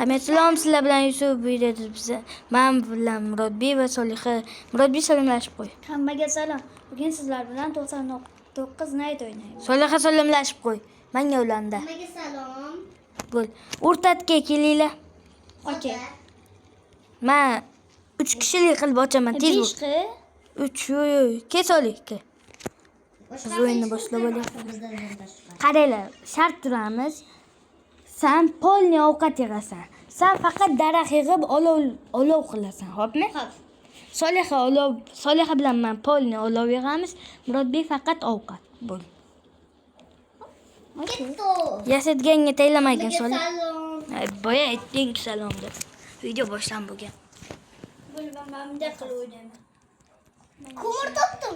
Hammasalom, sizlar bilan Yusuf videoda biza. Men bilan Murodbek va Solixa. Murodbek salomlashib qo'y. Hammaga salom. Bugun sizlar bilan 99 Night o'ynaymiz. Solixa salomlashib qo'y. Menga ulanda. Hammaga salom. Bo'l. O'rtatga kelinglar. Okey. Men 3 kishilik qilib ochaman. Tez bo'l. 3 Kes Solixa. Biz o'yinni boshlab olyapmiz. Qaranglar, shart turamiz. Sen polni ovqat yig'asan. Sen faqat daraxt yig'ib olov qilasan, xo'pmi? Xo'p. Solixa bilan men polni olov yig'amiz. Murodbek faqat ovqat. Bo'l. Ketto. Yasadganga taylamagin Hammaga Solixa. salom. Boya aytdik salom deb. Video boshlan bo'lgan. Bo'lgan men bunday qilib o'ynayman. Ko'mir topdim.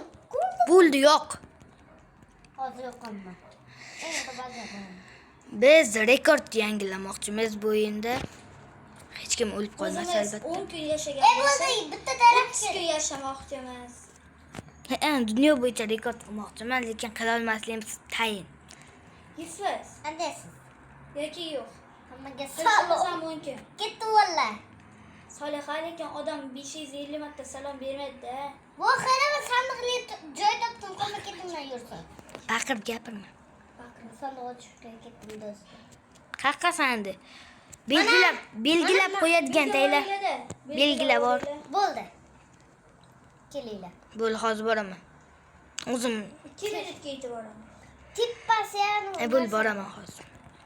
Bo'ldi, yo'q. Hozir yo'qman. Endi bajaram. Biz rekord yangilamoqchimiz bu o'yinda. Hech kim o'lib qolmasa O'zimiz albatta. 10 kun yashagan. Bo'ldi, bitta daraxt 30 kun yashamoqchimiz. Dunyo bo'yicha rekord qilmoqchiman, lekin qila olmasligimiz tayin. Yusuf Qandaysiz? yoki yo'q. Hammaga Salom salom. mumkin. Ketdi valla. Solixa lekin odam 550 marta salom bermaydi-da. Bu xayra sandiqli joy topdim. Qolma ketimdan yursa. Baqirib gapirma. Sandiqqa tushib ketdim do'st. Qaqqasandi. Belgilab qo'yadigan taylar. Belgilab bor. Bo'ldi. Kelinglar. Bo'l, hozir boraman. O'zim Kelinlikka yetib boraman. Tippasi ham. bo'l boraman hozir.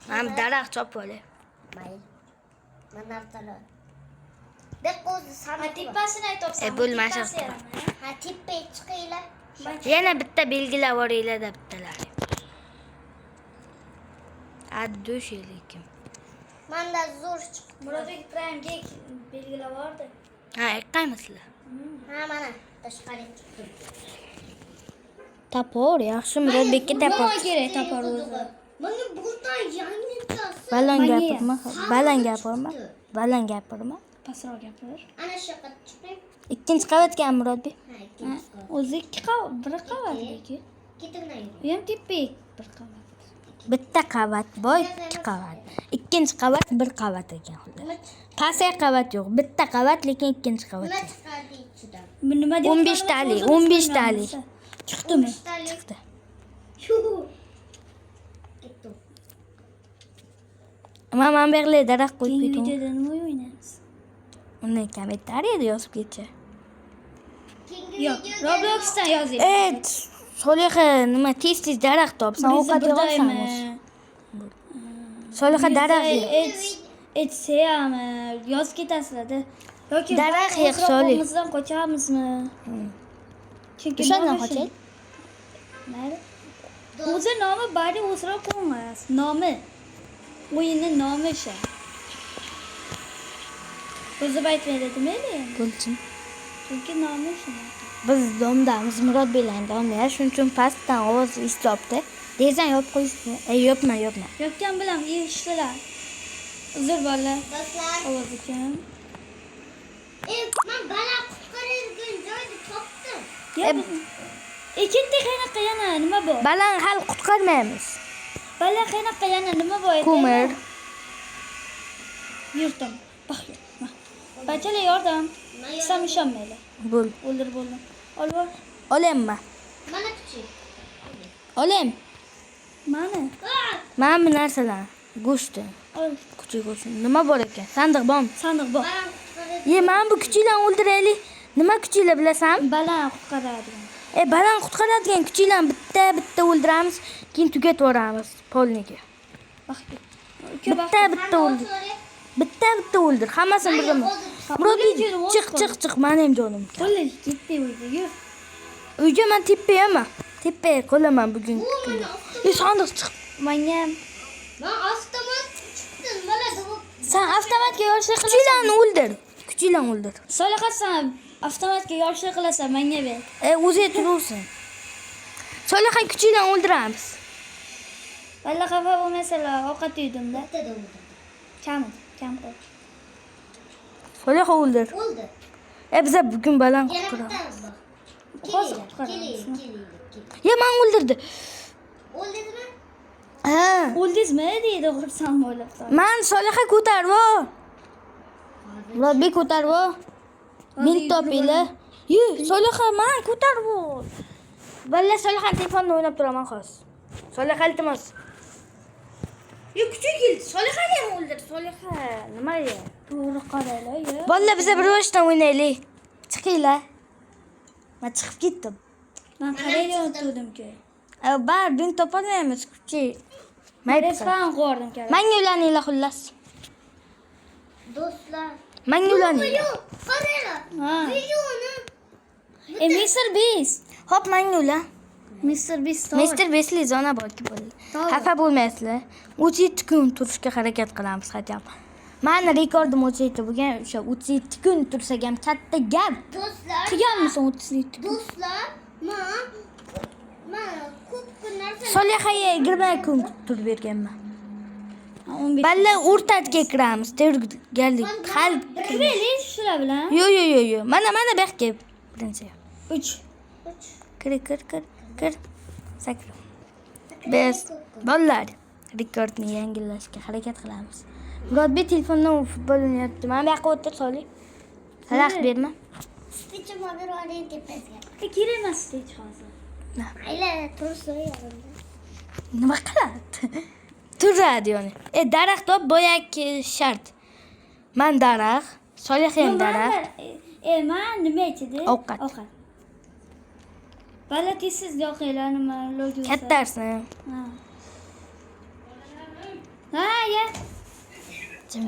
Men daraxt chopib olay. Mayli. Mana avtolar. Deb o'zi Ha, sandiq. tippasini aytibsan. bo'l, mashq qil. Ha, tippaga chiqinglar. Yana bitta belgilab boringlar bittalar. Addush lekin. Manda zo'r chiqdi. Murodbek Prime Gig belgilab bordi. Ha, aytqaymizlar. Ha, mana tashqariga chiqdi. Tapor, yaxshi Murodbekka tapor. Nima kerak topar o'zi? Mana bultan yangichasi. Baland Manga gapirma. Baland gapirma. Baland gapirma. Pastroq gapir. Ana shu yoqqa chiqing. Ikkinchi qavatga Murodbek. Ha, ikkinchi qavat. O'zi ikki qavat, bir qavat lekin. Ketimdan yur. U ham tepik bir qavat. Bitta qavat boy, ikki qavat. Ikkinchi qavat bir qavat ekan xullas. Nima Pastga qavat yo'q. Bitta qavat, lekin ikkinchi qavat. chiqadi ichidan? Bu nima 15 tali, 15 tali. Chiqdimi? Chiqdi. Ketdi. Men berlar daraxt qo'yib Keyingi ketaman. videoda nima o'ynaymiz? Uni kommentariyada yozib ketchi. Yo'q, Robloxdan yozing. Solixa nima tez daraxt topsan, ovqat yig'asan. Solixa daraxt yig'. Etsayami, yoz ketasizlar-da. Yoki Daraxt yig' Solih. Bizdan qochamizmi? Chunki O'shandan qochaylik. Mayli. O'zi nomi bari o'sroq qo'ymas. Nomi. O'yinning nomi shu. O'zi aytmaydi-mi endi? Bo'lsin. Chunki nomi shu. Biz domdamiz Murod bilan domlar, shuning uchun pastdan ovoz eshitibdi. Deysan yopib qo'yishni. Yopma. Yopgan bilan eshitilar. Uzr bolalar. Do'stlar, Ovoz ekan. men bala qutqaradigan joyni topdim. Ikkita qanaqa yana nima bor? Baland hal qutqarmaymiz. Bala qanaqa yana nima bor? Ko'mir. Yurtim. Bax. Bachalar yordam. Sam ishonmaylar. Bo'l. O'ldir bo'ldi. Ol bor. Olaymi? Mana kuchi. Olaymi? Mana. Mana bu narsalar. Go'shtni. Ol. Kuchi go'sht. Nima bor ekan? Sandiq bormi? Sandiq bor. Bala qutqaradi. Men bu kuchilarni o'ldiraylik. Nima kuchilar bilasanmi? Baland qutqaradigan. Baland qutqaradigan kuchilarni bitta o'ldiramiz, keyin tugatib yuboramiz polniga. Bax. Bitta o'ldir. Bitta o'ldir. Hammasini birdan. Murodbek, chiq, meni ham jonim. Qo'llar ketdi o'zi. Yur. Uyga men teppaman. Teppaga qo'laman bugun. Sandiq chiq. Menga ham Men avtomat chiqdim. Mana sen avtomatga yoshlik Kuchilarni o'ldir. Soliqasan avtomatga yoshlik qilasan, menga ber. O'zi tursin. Solixa kuchilarni o'ldiramiz. Valla xafa bo'lmasalar, ovqat yedim-da. bitta o'ldi. Kam qo'y. Solixa o'ldir. O'ldi. Biza bugun baland Yana qutqaramiz. bitta bor. Hozir Keling, qutqaramiz. Men o'ldirdi. O'ldizmi? Ha. O'ldingizmi deydi xursand bo'lib. Men Solixa ko'tarib. Murodbek ko'tarib ol. Mint topinglar. Yu, Solixa, men ko'tarib ol. Balla Solixa telefonda o'ynab turaman hozir. Solixa iltimos. Yu, kuchuk keldi. Solixani ham o'ldir. Solixa, nima ya? To'g'ri qaraylar, ya. Balla biza bir boshdan o'ynaylik. Chiqinglar. Men chiqib ketdim. Men qarayotgandim-ku. Bar bin topolmaymiz kuchuk. Respan qo'rdim kerak. Menga ulaninglar xullas. Do'stlar. Menga ulaninglar. Qaranglar. Ha. Videoni. Mr. Beast. Hop, menga ulan. Mr. Beast. Mr. Besli zona borki bo'ldi. Xafa bo'lmaysizlar. 37 kun turishga harakat qilamiz hajam. Meni rekordim 37 bo'lgan, o'sha 37 kun tursak ham katta gap. Do'stlar. Qilganmisan 37 kun? Do'stlar. Men ko'p kunlar Solihaga 20 kun turib berganman. 15. Balla o'rtatga kiramiz. Tayyorgarlik. Qalb. Kiraylik shular bilan. Yo. Mana bu yoqqa birinchi. 3. Kir. Sakra. Biz bolalar rekordni yangilashga harakat qilamiz. Murodbek telefondan futbol o'ynayapti. Mana bu yoqqa o'tir Solih. Xalaqit berma. Stitch mobil oling tepasiga. Kerak emas hech hozir. Ayla tursa yarimda. Nima qiladi? Turadi yani. Daraxt top boyak shart. Men daraxt, Solih ham daraxt. Men nima aytdi? Ovqat. Balla tezsiz yoqinglar nima logiya. Kattarsin. Ha, ya.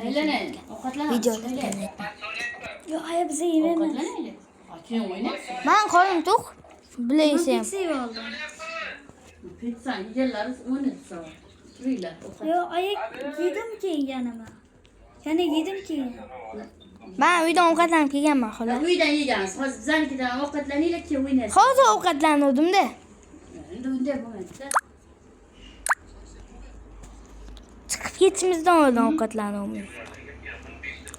Aylanaylik. Ovqatlanamiz. Videoda aytganman. Yo, aya biza yemaymiz. Ovqatlanaylik. Keyin o'ynaysiz. Men qo'lim to'q. Bilaysan. Pizza oldim. Pitsa yeganlari o'ynaysiz. Turinglar. Yo, aya yedim keyin yana men. Yana yedim keyin. Men uydan ovqatlanib kelganman xolos. Uydan yegansiz. Hozir bizanikidan ovqatlaninglar, keyin o'ynaysiz. Hozir ovqatlanuvdim-da. Endi unday bo'lmaydi-da. Chiqib ketishimizdan oldin ovqatlanuvdim.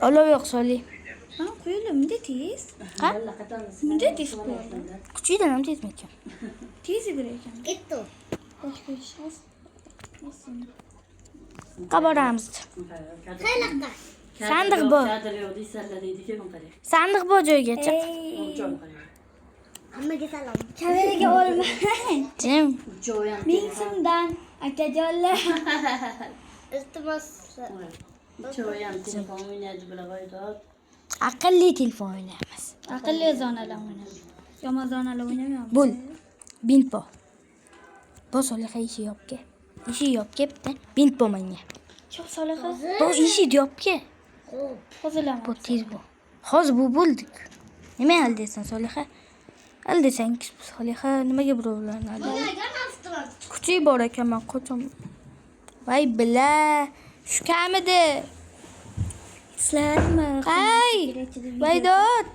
Olov yo'q Solih. Ha, qo'ydim, bunday tez. Balla qatorasiz. Bunday tez qo'ydim. Kuchingdan ham tezmikan. Tez yugurar. Ketdi. Boshqa ish yo'q. Qaboramiz. Qayerda? Sandiq bor. Kadr yo'q deysanlar deydi, keyin qarang. Sandiq bor joygacha. Joy qarang. Hammaga salom. Kameraga olmang. Jim. Joy ham. Ming so'mdan akajonlar. Iltimos. Joy ham telefon o'ynaydi bular. Aqlli telefon o'ynaymiz. Aqlli zonalar o'ynaymiz. Yomon zonalar o'ynamaymiz. Bul. Bintbo. Bu Soliha ishi yopga. Ishi yopga bitta bintbo menga. Cho'q Soliha. Bu ishi yopga. Xo'p. Hozirlam. Bu tez bu. Hozir bu bo'ldik. Nima hal deysan Soliha? Hal desang Soliha nimaga birovlarni aldaydi? Bunga naftiman. Kuchi bor ekan men qo'chim. Voy bila. Shu kamidi. Sizlarmi? Ay! Vaydot.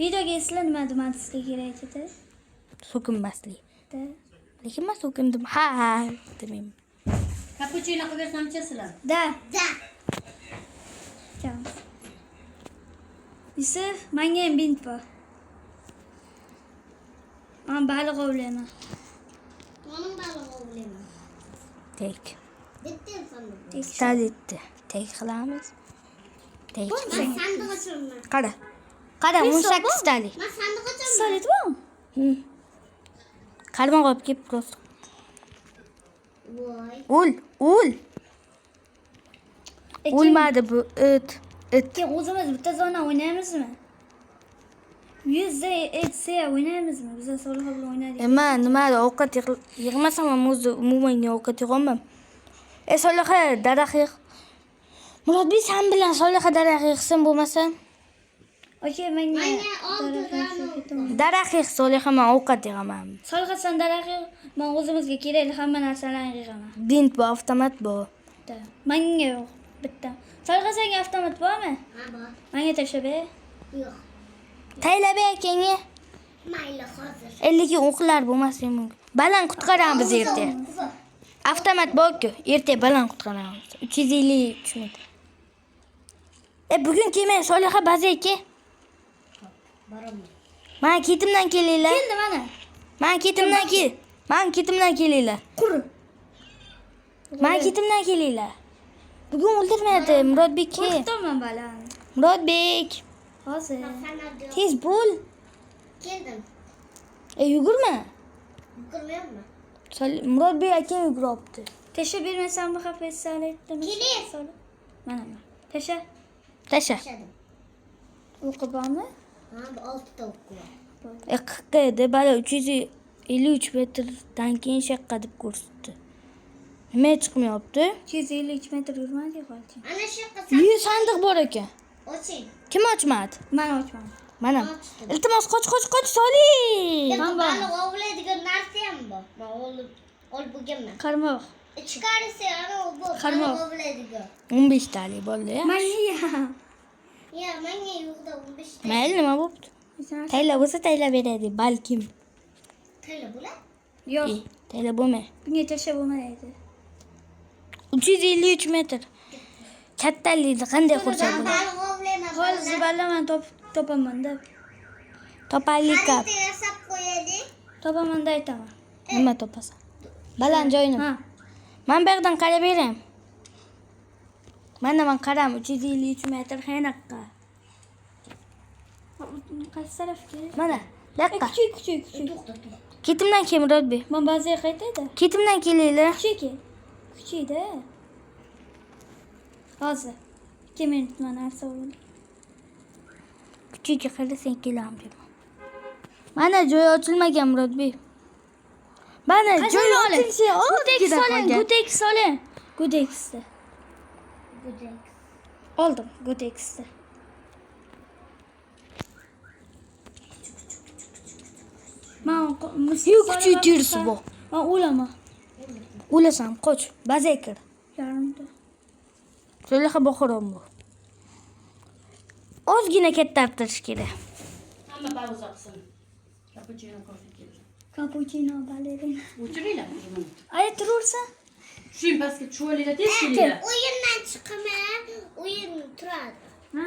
Videoga sizlar nima demoqchisiz kerak edi? So'kinmaslik. Lekin men so'kindim. Ha, demayman. Kapuchino qilib bersam ichasizlar. Da. Da. Chao. Yusuf, menga ham bint bor. Men baliq ovlayman. Mening balig'i o'g'lim. Tek. Bitta sandiq. Talitdi. Tek qilamiz. Tek. Men sandiq ochaman. Qara. Qara, 18 talik. Men sandiq ochaman. Solidmi? Qarman qolib kelib просто. Voy. Ul. O'lmadi bu it. Keyin o'zimiz bitta zona o'ynaymizmi? 100 da etsa o'ynaymizmi? Biz Soliha bilan o'ynadik. Nima ovqat yig'masam ham o'zi umuman ovqat yig'olmam. Soliha daraxt yig'. Murodbek sen bilan Soliha daraxt yig'sin bo'lmasa. Oke, menga Daraxt yig' Soliha men ovqat yig'aman. Soliha sen daraxt men o'zimizga kerakli hamma narsalarni yig'aman. Bint bor, avtomat bor. Menga yo'q, bitta. Soliha senga avtomat bormi? Ha, bor. Menga tashlab ber. Yo'q. Taylab akangga. Mayli hozir. 50 o'qlar bo'lmasligi mumkin. Baland qutqaramiz erta. Avtomat bor-ku, erta baland qutqaramiz. 353 metr. Bugun kelmay Soliha bazaki. Boraman. Men ketimdan kelinglar. Keldi mana. Men ketimdan kelinglar. Qur. Men ketimdan kelinglar. Bugun o'ldirmaydi Murodbek. Qo'rqitaman balan. Murodbek, Hozir. Sana tez bo'l. keldim. Yugurma. Yugurmayapmi? Murodbek akang yuguryapti. Tesha bermasam bu hafizlar aytdim. Keling. Mana. Tesha. Tasha. Tashladim. O'qib bormi? Ha, bu 6 ta o'q bor. 40 edi, bala 353 metrdan keyin shaqqa deb ko'rsatdi. Nima chiqmayapti? 253 metr yurmadik hozir. Ana shu yoqqa Uyi sandiq bor ekan. oching. Kim ochmadi? Men ochmadim. Mana. Ochdim. Iltimos qoch Solih. Lekin baliq ovlaydigan narsa ham bor. Men olib bo'lganman. Qarmoq. Ichkarisi ana u bu Qarmoq. baliq ovlaydigan. 15 talik bo'ldi ya. Men yeyam. Ya, menga yo'qda 15 ta. Mayli, nima bo'pti? Tayla bo'lsa tayla beradi, balkim. Tayla bo'lar? Yo'q. Tayla bo'lmay. Bunga tesha bo'lmaydi. 353 metr. Kattalikni qanday qursa bo'ladi? Baliq ovlayman. Hozir balaman topaman deb. Topaylik kap. Xaritani yasab qo'yaylik. Topaman da aytaman. Nima topasan? Baland joyini. Ha. Men bu yerdan qarab beraman. Mana men qaram 353 metr xaynaqqa. Qaysi tarafga? Mana, daqqa. Kuchuk. Ketimdan kel Murodbek. Men bazaga qaytaydi. Ketimdan kelinglar. Kuchukda. Hozir. 2 minut mana narsa bo'ldi. Kuchukka qarasang kelam deb. Mana joy ochilmagan Murodbek. Mana joy ochilsa, Gutek soling. Guteksda. Oldim, Guteksda. Men kuchaytirsi bu. Men o'laman. O'lasan, qoch, bazaga kir. Yarimda. Soliha Boxoron bu. Ozgina kattarish kerak. Hamma pauza qilsin. Cappuccino kofe keldi. Cappuccino balerin. O'chiringlar. Ay turursan? Shuning pastga tushinglar, tez kelinglar. O'yindan chiqaman, o'yin turadi. Ha.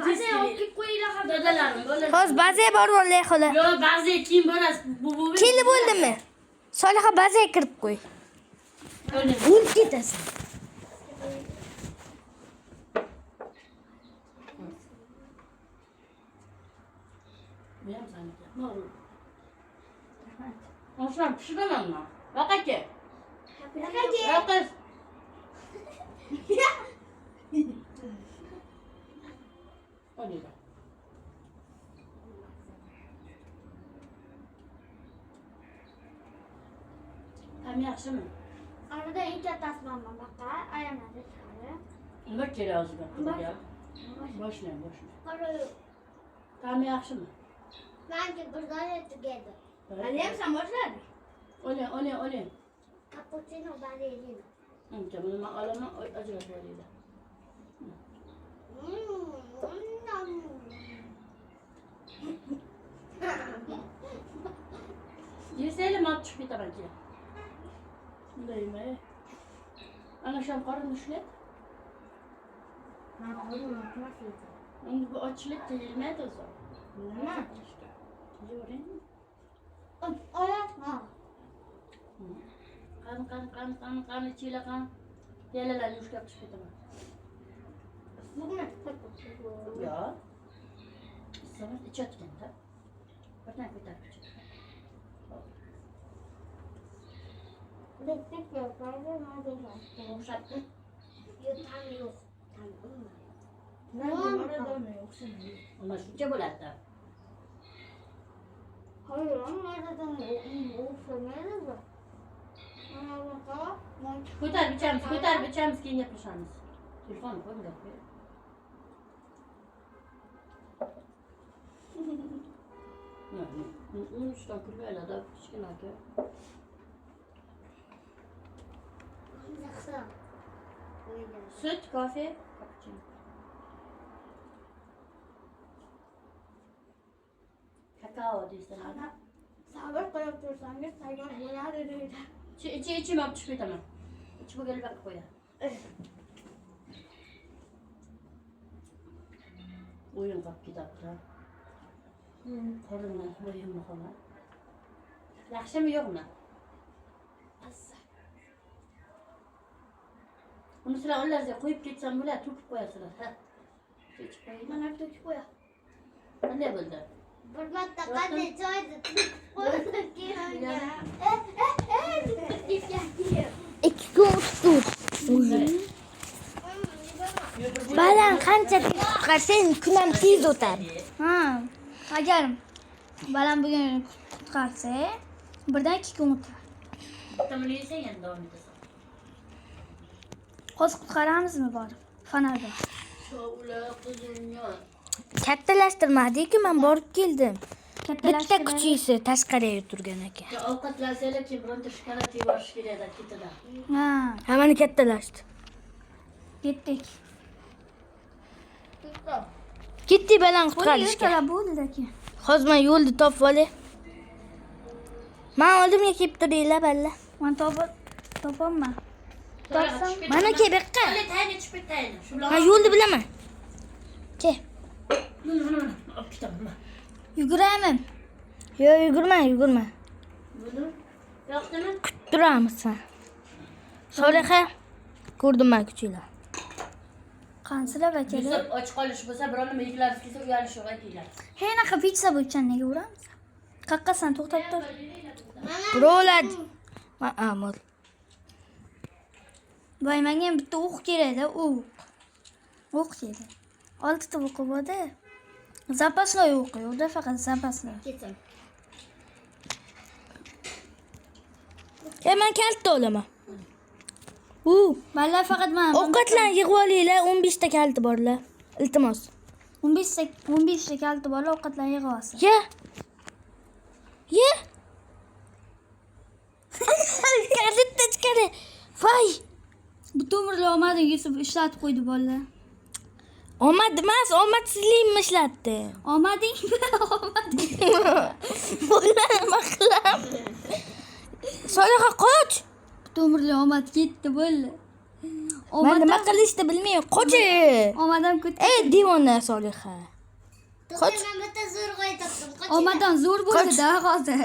Bazaga olib kelib qo'yinglar. Dadalarim, bolalar. Hozir bazaga borib olay xola. Yo, ba'zi keyin borasiz. Bu Kelib bo'ldimi? Soliha bazaga kirib qo'y. O'lib ketasan. Bu ham saniki. Ma'lum. Osham pishiramanmi? Vaqaka. Vaqas. Olinglar. Ham yaxshimi? Arada eng kattasi manman baqa, aylanadi sari. Nima kerak o'ziga? Boshlang. Qara, Ham yaxshimi? menga birdan tugadi. Hali ham sen boshlading. Oling. Cappuccino balerin. Uncha buni men olaman, ajratib olinglar. Yesanglar men tushib ketaman keyin. Bundaymi? Ana shu qorinni ushlat. Endi bu ochilib tegilmaydi o'zi. Nima? Yo'ring. Qani ichinglar qani. Yalalarni ushlab tushib ketaman. Yo'q. Sana ichayotganda. Birdan ko'tarib ichadi. O'xshatdi. Yo'q, tam yo'q. Nima shuncha bo'ladi? Ko'tarib ichamiz, keyin gaplashamiz. Telefonni qo'yib gap ber. Urushdan kulbaylarda kichkina aka. Süt, kofe, cappuccino. Kakao deysan. Sabr qilib tursangiz tayyor bo'ladi deydi. Ichi olib tushib ketaman. Ichi bo'lganlar qilib qo'yadi. O'yin qilib ketapti. Qorindan o'yinmi xola? Yaxshimi yo'qmi? Uni sizlar o'rlariga qo'yib ketsam bo'ladi, to'kib qo'yasizlar. Ha. Mana to'kib qo'ya. Qanday bo'ldi? Bir marta qanday joyda qo'yib keyin. 2 kun ustuv. Baland qancha tez qutqarsang, kun ham tez o'tadi. Ha. Agar balam bugun qutqarsa, birdan 2 kun o'tadi. Tamini yesang endi davom etasan. Hozir qutqaramizmi borib? Fanarda. Shovla qizimga. Kattalashtirmadi-ku, men borib keldim. Bitta kuchisi tashqariga turgan ekan. Ovqatlansanglar keyin bironta shikolat yuborish kerak ketidan. Ha, Hammani kattalashdi. yetdik. Ketdi baland Buni qutqarishga. ertalab bo'ldi-ki. Hozir men yo'lni topib olay. Men oldimga kelib turinglar balla. Men topolman. Mana ke bu yoqqa. Qani tayini chiqib tayini. Shu bilan. Men yo'lni bilaman. Ke. Mana. Olib ketaman. Yuguraymi? Yo'q, yugurma. Buni. Yo'qdimi? Kutib turamiz sen. Soliha, ko'rdim men kuchinglar. Qansilab akali. Yusuf och qolish bo'lsa, birovni miyig'lari kelsa uyalish yo'q aytinglar. Henaqa pitsa bo'ychan nega uramiz? Qaqqasan to'xtab tur. Birovlar. Ma'amul. Voy, menga ham bitta o'q kerak-da, o'q. O'q kerak. 6 ta o'q bor-da. Zapasloy o'q yo'q-da, faqat zapasloy. Ketin. Men kalta olaman. Balla faqat men Ovqatlarni yig'ib olinglar, 15 ta kalti borlar. Iltimos. 15 ta kalti bor, ovqatlarni yig'ib olsin. Ye. Ye. Kalta chiqadi. Voy. Bu to'mirli omading Yusuf ishlatib qo'ydi bolalar. Omad emas, omadsizlikni ishlatdi. Omading? Bolalar nima qilam? Soliha qoch. To'mirli omad ketdi bolalar. Men nima qilishni bilmayman. Qoch. Omadam ketdi. Ey devona Soliha. Qoch. Men bitta zo'rg'a topdim. Qoch. Omadam zo'r bo'ldi-da hozir.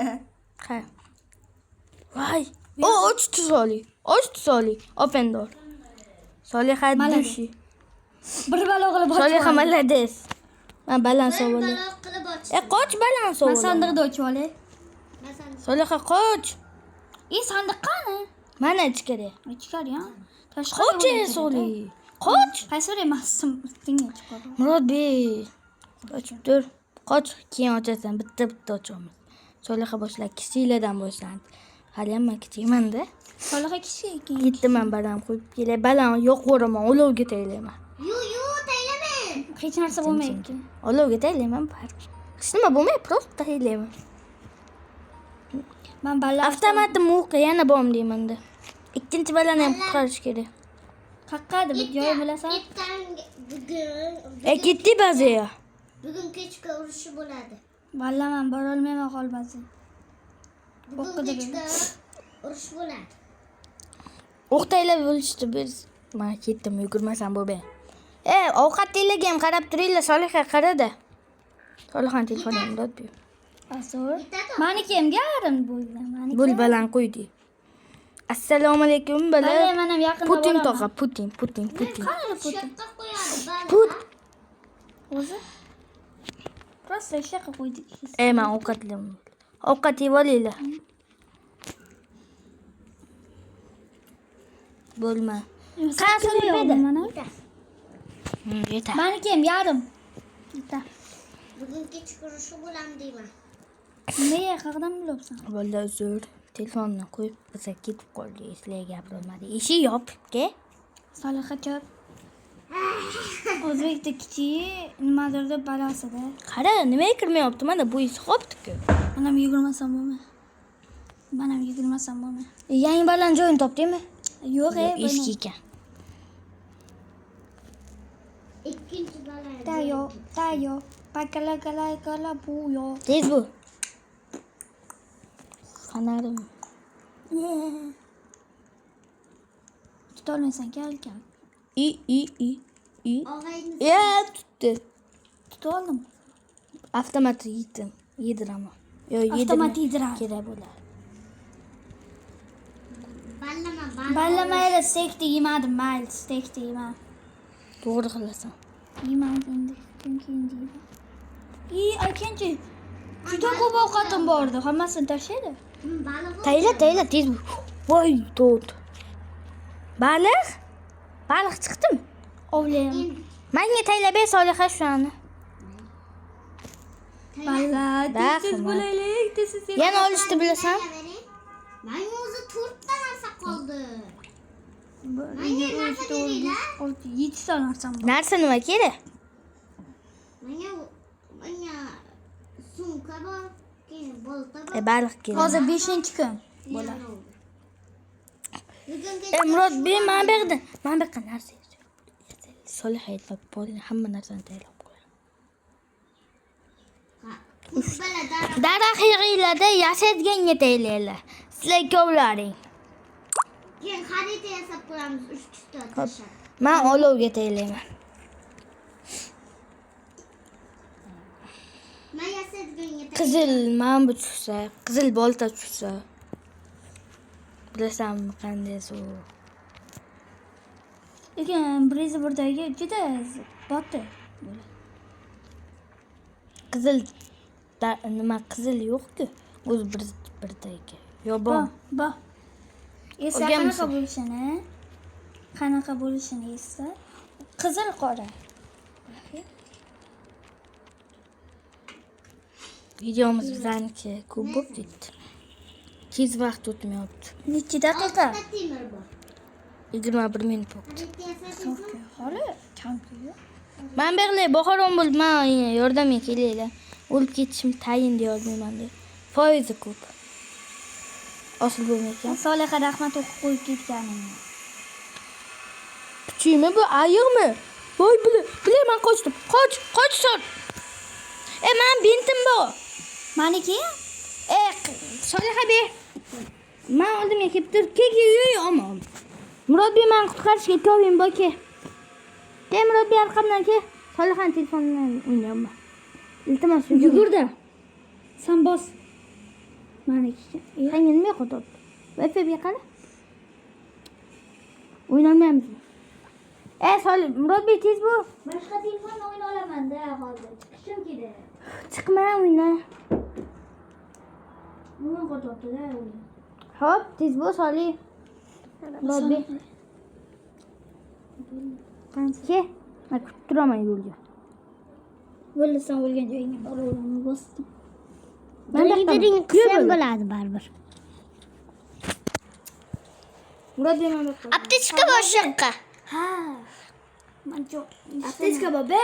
Ha. Voy. Ochdi Solih. Ochdi Solih. Ofendor. Soliha dushi. Bir balo qilib Soliha malades. Men baland sovolim. Balo qilib ochdim. Qoch baland Men sovolim. sandiqda ochib olay. Soliha qoch. Sandiq qani? Mana ichkari. Ichkari, ha. Qoch Solih. Qoch. Qaysi emasdim, ustingga chiqadi. Murodbek. Ochib tur. Qoch, keyin ochasan. Bitta ochamiz. Soliha boshla, kichiklardan boshlandi. Hali ham men kichikman-da. Soliha kichik ekan. Yetdiman baland qo'yib kelay. Baland yo'q o'raman, olovga taylayman. Yu, taylama. Hech narsa bo'lmaydi. Olovga taylayman baribir. Hech nima bo'lmaydi, просто taylayman. Men balla Avtomatim o'qi yana bom deyman-da. Ikkinchi balani ham qutqarish kerak. qaqqadi bir joy bilasan? bugun Ketdi baziya. bugun kechga urushi bo'ladi. Balla men bora olmayman qolmasin. Bugun kechga urush bo'ladi. O'q taylab bo'lishdi biz. Men ketdim, yugurmasam bo'lmay. Ovqat taylaga ham qarab turinglar, Soliha qarada. Solihaning telefonini dod ber. Asur. Meniki ham yarim bo'ldi. Meniki. Bul baland qo'ydi. Assalomu alaykum Balla bala. men ham yaqinda Putin boraman. toqa, Putin. Qani Putin? Shaqqa qo'yadi. Put. O'zi? Prosta shaqa qo'ydik. Men ovqatlayman. Ovqat yeb olinglar. Bo'lma. Qancha yedi mana? Yetar. Meniki ham yarim. Bitta. Bugun kechga urushi bo'ladi deyman. Nega qayerdan bilibsan? Bolalar uzr. Telefonni qo'yib biza ketib qoldik. Sizlarga gapirolmadi. Eshik yopibdi. Soliha ko'p. O'zbekda kichik nimadir deb balasida. Qara, nimaga kirmayapti? Mana bu isi qopdi-ku. Mana yugurmasam bo'lmaydi. Mana yugurmasam bo'lmaydi. Yangi baland joyini topdingmi? Yo'q, Eski ekan. Ikkinchi balo. Tayo. Pakala bu yo. Tez bu. Fanarim. Tutolmaysan kalkan. I. Og'ayni Tutdi. Tutoldim. Avtomat yedim. Yediraman. Yo, Avtomat yediradi. Kerak bo'ladi. ballama. Balla mayli stekni yemadim, mayli stekni yemadim. To'g'ri qilasan. Yeyman endi. Keyin deydi. Aytgancha juda ko'p ovqatim bor edi. Hammasini tashlaydi. Baliq. Tayla tez. Voy do'd. Baliq chiqdimi? Ovlayman. Menga tayla ber Soliha shuni. Balla, tez bo'laylik, tez. Yana olishni bilasan? Menga o'zi 4 ta narsa qoldi. Menga 7 ta narsam bor. Narsa nima kerak? Menga sumka bor, keyin bolta bor. Baliq kerak. Hozir 5-kun bo'ladi. Murod ber men berdi. Men bergan narsa. Soliha aytib bo'ldi, hamma narsani tayyorlab qo'yaman. Daraxt yig'inglarda yashaydigan yetaylar. Sizlar ikkovlaring. Keyin xarita yasab qo'yamiz 3 ta tashlab. Men olovga tayyorlayman. Men yasaydigan yetay. Qizil manbu tushsa, qizil bolta tushsa. Bilasanmi qanday suv? Lekin birdagi juda botdi. Qizil nima qizil yo'q-ku. O'z birdagi. Yo bor. Bor. Esa qanaqa bo'lishini esa qizil qora. Videomiz bizaniki ko'p bo'lib ketdi. Tez vaqt o'tmayapti. Necha daqiqa? Temir bor. 21 minut bo'ldi. Xarita yasab Hali kam-ku. Men berlay Bohoron bo'lib, men yordamga kelinglar. O'lib ketishim tayin deya olmayman deb. Foizi ko'p. Osil bo'lmaykan. Soliha rahmat o'qib qo'yib ketganim. Kuchimi bu ayiqmi? Voy bilaman qochdim. Qoch son. Men bintim bu. Meniki? Soliha be. Men oldimga kelib tur. Yo'y, omon. Murod be men qutqarishga ko'yim boke. Murod be arqamdan ke. Solihaning telefonidan o'ynayman. Iltimos Yugurdi. Sen bos. Meniki. Qanday nima yo'qotib? Wi-Fi ga qara. O'ynaymiz. Murod be tez bu. Boshqa telefonda o'yna olaman-da hozir. Chiqishim kerak. Chiqma o'yna. Nima qo'yibdi-da? Hop, tez bu Solih. Murod be. Ke, men kutib turaman yo'lga. Bo'lsan o'lgan joyingga boraveramiz, bosdim. Biring qilsam bo'ladi baribir. Murod be men Aptechka boshqa. Ha. Men yo'q. aptechka bor be.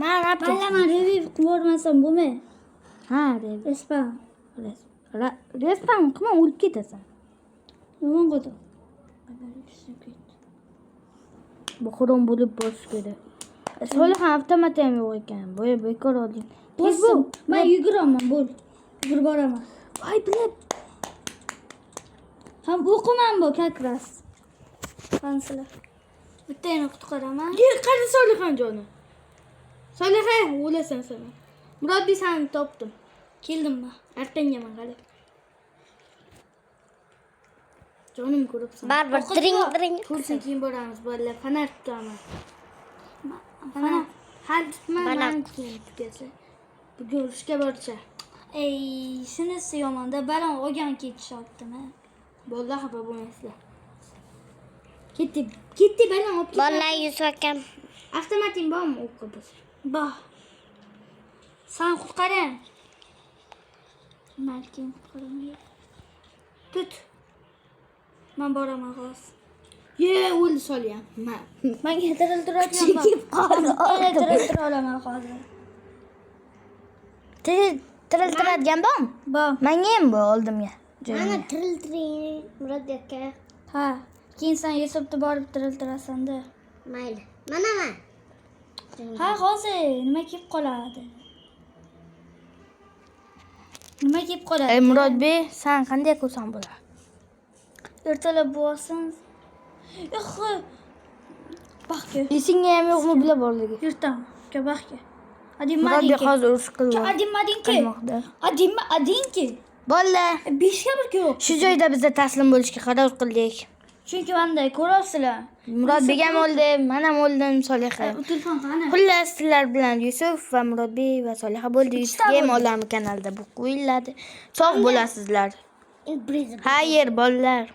Men aptechka. Men reviv qilib bo'lmaydi. Ha, deb. Respan. Respan qilma, o'lib ketasan. Nima qildi? Bohoron bo'lib bosish kerak. Solih ham avtomat ham yo'q ekan. Bo'ya bekor olding. Tez bu. Men yuguraman, bo'l. Yugurib boraman. Voy bilib. Ham o'qiman bu kakras. Qanslar. Bittani qutqaraman. Qani Solihjon joni. Soliha, o'lasan sen. Murod be seni topdim. Keldimmi? Arqangga qara. Jonim ko'ribsan. Baribir dring. Kursin keyin boramiz, bolalar. Fanar tutaman. Fanar. Hal tutma, men keyin tutasa. Bugun urushga borcha. Shunisi yomon-da, balon olgan ketishyaptimi? Bo'ldi, xafa bo'lmaysizlar. Ketdi balon olib ketdi. Bolalar Yusufakam. Avtomating bormi o'qqa biz? Bor. Sen qutqaring. Men keyin qutqaraman. Tut. Men boraman hozir. O'ldi Solih ham. Menga tiriltiradigan bor. Chekib qoldi. Tiriltira olaman hozir. Tiriltiradigan bormi? Bor. Menga ham bor oldimga. Mana tiriltiring Murod aka. Ha, keyin sen Yusufni borib tiriltirasan-da. Mayli. Mana. Ha, hozir nima kelib qoladi? Nima kelib qoladi? Murod be, sen qanday ko'rsam bo'ladi? Ertalab bo'lsin. Baxtga. Esingga ham yo'qmi bila borligi? Yurtam. Baxtga. Murod be hozir urush qildi. Adinmadinki. Adinki. Bolalar, 5 ga 1 yo'q. shu joyda biz taslim bo'lishga qaror qildik. Chunki manda ko'rasizlar. Murodbek ham o'ldi, men ham o'ldim, Soliha. Telefon qani? Xullas sizlar bilan Yusuf va Murodbek va Soliha bo'ldi. Yusuf Game Olami kanalida bu qo'yiladi. Sog' bo'lasizlar. Xayr bolalar.